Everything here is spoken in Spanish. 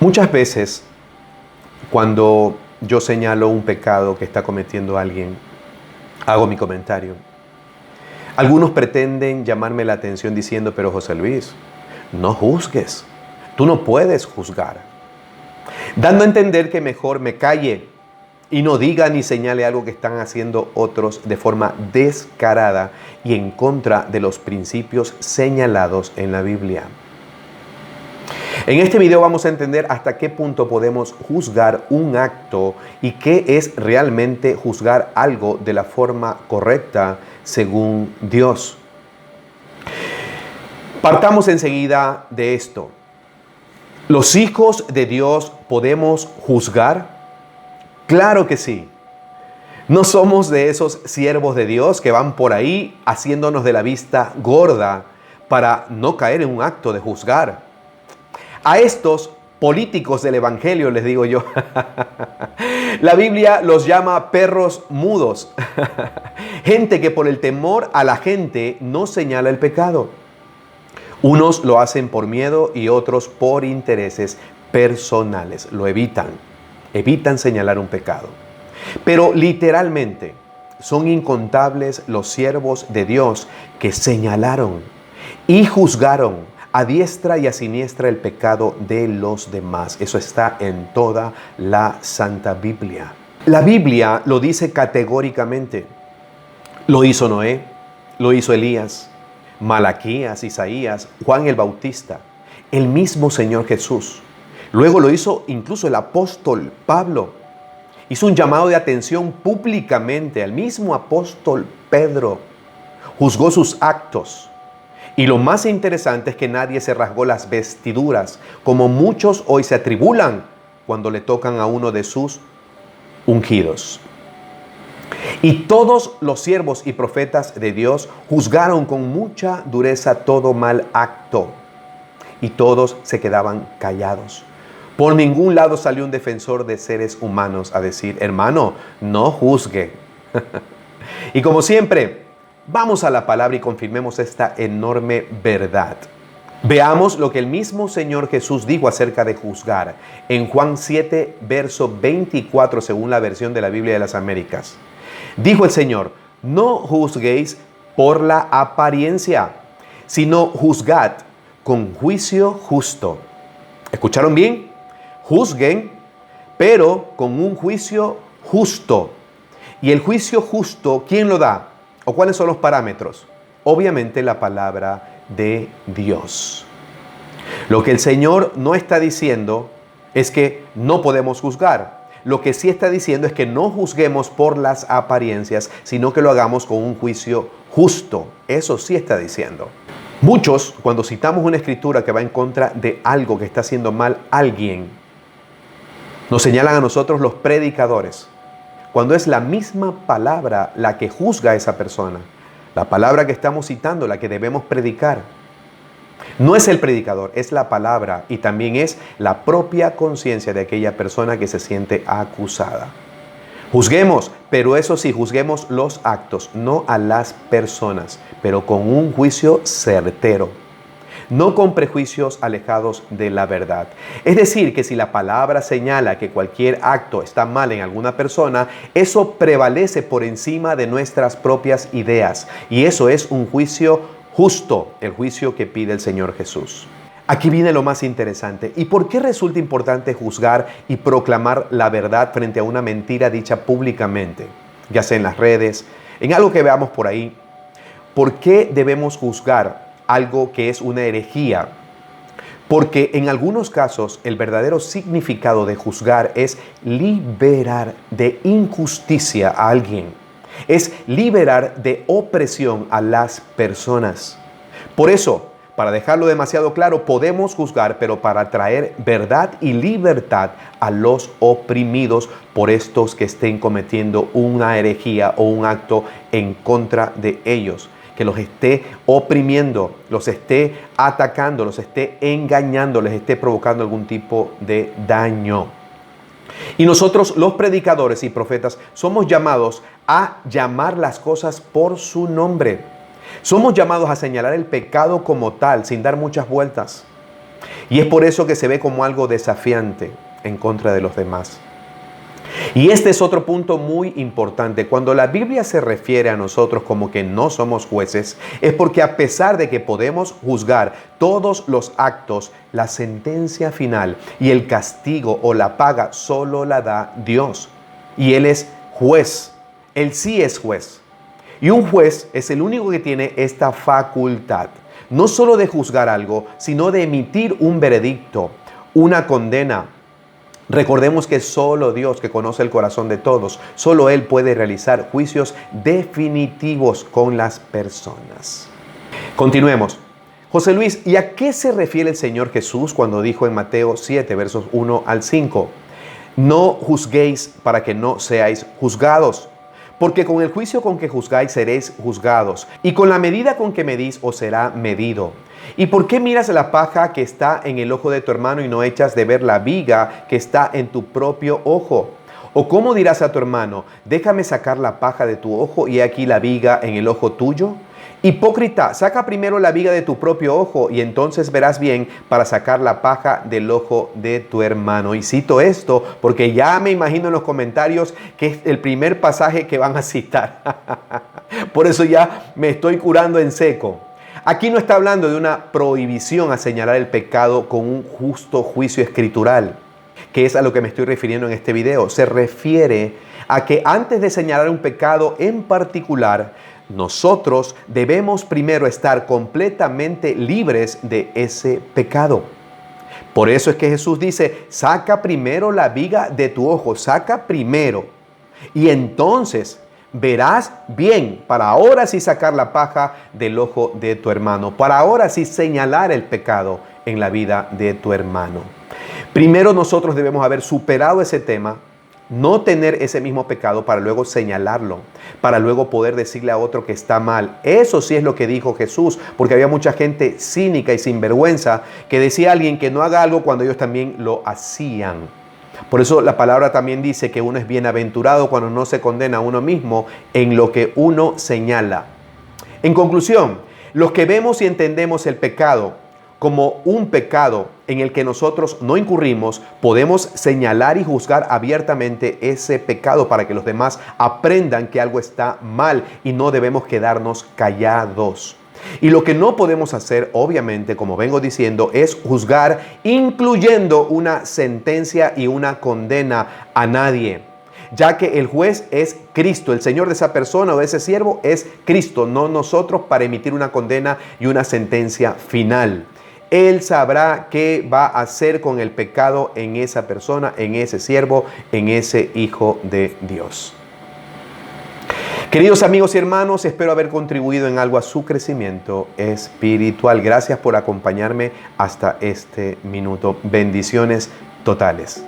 Muchas veces, cuando yo señalo un pecado que está cometiendo alguien, hago mi comentario. Algunos pretenden llamarme la atención diciendo, pero José Luis, no juzgues. Tú no puedes juzgar. Dando a entender que mejor me calle y no diga ni señale algo que están haciendo otros de forma descarada y en contra de los principios señalados en la Biblia. En este video vamos a entender hasta qué punto podemos juzgar un acto y qué es realmente juzgar algo de la forma correcta según Dios. Partamos enseguida de esto. ¿Los hijos de Dios podemos juzgar? Claro que sí. No somos de esos siervos de Dios que van por ahí haciéndonos de la vista gorda para no caer en un acto de juzgar. A estos políticos del evangelio les digo yo, la Biblia los llama perros mudos, gente que por el temor a la gente no señala el pecado. Unos lo hacen por miedo y otros por intereses personales, lo evitan señalar un pecado. Pero literalmente son incontables los siervos de Dios que señalaron y juzgaron a diestra y a siniestra el pecado de los demás. Eso está en toda la Santa Biblia. La Biblia lo dice categóricamente. Lo hizo Noé, lo hizo Elías, Malaquías, Isaías, Juan el Bautista, el mismo Señor Jesús. Luego lo hizo incluso el apóstol Pablo. Hizo un llamado de atención públicamente al mismo apóstol Pedro. Juzgó sus actos. Y lo más interesante es que nadie se rasgó las vestiduras, como muchos hoy se atribulan cuando le tocan a uno de sus ungidos. Y todos los siervos y profetas de Dios juzgaron con mucha dureza todo mal acto. Y todos se quedaban callados. Por ningún lado salió un defensor de seres humanos a decir, hermano, no juzgue. Y como siempre, vamos a la palabra y confirmemos esta enorme verdad. Veamos lo que el mismo Señor Jesús dijo acerca de juzgar en Juan 7, verso 24, según la versión de la Biblia de las Américas. Dijo el Señor, no juzguéis por la apariencia, sino juzgad con juicio justo. ¿Escucharon bien? Juzguen, pero con un juicio justo. Y el juicio justo, ¿quién lo da? ¿O cuáles son los parámetros? Obviamente la palabra de Dios. Lo que el Señor no está diciendo es que no podemos juzgar. Lo que sí está diciendo es que no juzguemos por las apariencias, sino que lo hagamos con un juicio justo. Eso sí está diciendo. Muchos, cuando citamos una escritura que va en contra de algo que está haciendo mal alguien, nos señalan a nosotros los predicadores. Cuando es la misma palabra la que juzga a esa persona, la palabra que estamos citando, la que debemos predicar. No es el predicador, es la palabra y también es la propia conciencia de aquella persona que se siente acusada. Juzguemos, pero eso sí, juzguemos los actos, no a las personas, pero con un juicio certero. No con prejuicios alejados de la verdad. Es decir, que si la palabra señala que cualquier acto está mal en alguna persona, eso prevalece por encima de nuestras propias ideas. Y eso es un juicio justo, el juicio que pide el Señor Jesús. Aquí viene lo más interesante. ¿Y por qué resulta importante juzgar y proclamar la verdad frente a una mentira dicha públicamente? Ya sea en las redes, en algo que veamos por ahí. ¿Por qué debemos juzgar algo que es una herejía? Porque en algunos casos el verdadero significado de juzgar es liberar de injusticia a alguien. Es liberar de opresión a las personas. Por eso, para dejarlo demasiado claro, podemos juzgar, pero para traer verdad y libertad a los oprimidos por estos que estén cometiendo una herejía o un acto en contra de ellos, que los esté oprimiendo, los esté atacando, los esté engañando, les esté provocando algún tipo de daño. Y nosotros, los predicadores y profetas, somos llamados a llamar las cosas por su nombre. Somos llamados a señalar el pecado como tal, sin dar muchas vueltas. Y es por eso que se ve como algo desafiante en contra de los demás. Y este es otro punto muy importante. Cuando la Biblia se refiere a nosotros como que no somos jueces, es porque a pesar de que podemos juzgar todos los actos, la sentencia final y el castigo o la paga solo la da Dios. Y Él es juez. Él sí es juez. Y un juez es el único que tiene esta facultad, no solo de juzgar algo, sino de emitir un veredicto, una condena. Recordemos que solo Dios, que conoce el corazón de todos, solo Él puede realizar juicios definitivos con las personas. Continuemos. José Luis, ¿y a qué se refiere el Señor Jesús cuando dijo en Mateo 7, versos 1 al 5? No juzguéis para que no seáis juzgados, porque con el juicio con que juzgáis seréis juzgados, y con la medida con que medís os será medido. ¿Y por qué miras la paja que está en el ojo de tu hermano y no echas de ver la viga que está en tu propio ojo? ¿O cómo dirás a tu hermano, déjame sacar la paja de tu ojo y he aquí la viga en el ojo tuyo? Hipócrita, saca primero la viga de tu propio ojo y entonces verás bien para sacar la paja del ojo de tu hermano. Y cito esto porque ya me imagino en los comentarios que es el primer pasaje que van a citar. Por eso ya me estoy curando en seco. Aquí no está hablando de una prohibición a señalar el pecado con un justo juicio escritural, que es a lo que me estoy refiriendo en este video. Se refiere a que antes de señalar un pecado en particular, nosotros debemos primero estar completamente libres de ese pecado. Por eso es que Jesús dice, saca primero la viga de tu ojo, saca primero. Y entonces verás bien para ahora sí sacar la paja del ojo de tu hermano, para ahora sí señalar el pecado en la vida de tu hermano. Primero nosotros debemos haber superado ese tema, no tener ese mismo pecado para luego señalarlo, para luego poder decirle a otro que está mal. Eso sí es lo que dijo Jesús, porque había mucha gente cínica y sinvergüenza que decía a alguien que no haga algo cuando ellos también lo hacían. Por eso la palabra también dice que uno es bienaventurado cuando no se condena a uno mismo en lo que uno señala. En conclusión, los que vemos y entendemos el pecado como un pecado en el que nosotros no incurrimos, podemos señalar y juzgar abiertamente ese pecado para que los demás aprendan que algo está mal y no debemos quedarnos callados. Y lo que no podemos hacer, obviamente, como vengo diciendo, es juzgar, incluyendo una sentencia y una condena a nadie, ya que el juez es Cristo, el Señor de esa persona o de ese siervo es Cristo, no nosotros para emitir una condena y una sentencia final. Él sabrá qué va a hacer con el pecado en esa persona, en ese siervo, en ese hijo de Dios. Queridos amigos y hermanos, espero haber contribuido en algo a su crecimiento espiritual. Gracias por acompañarme hasta este minuto. Bendiciones totales.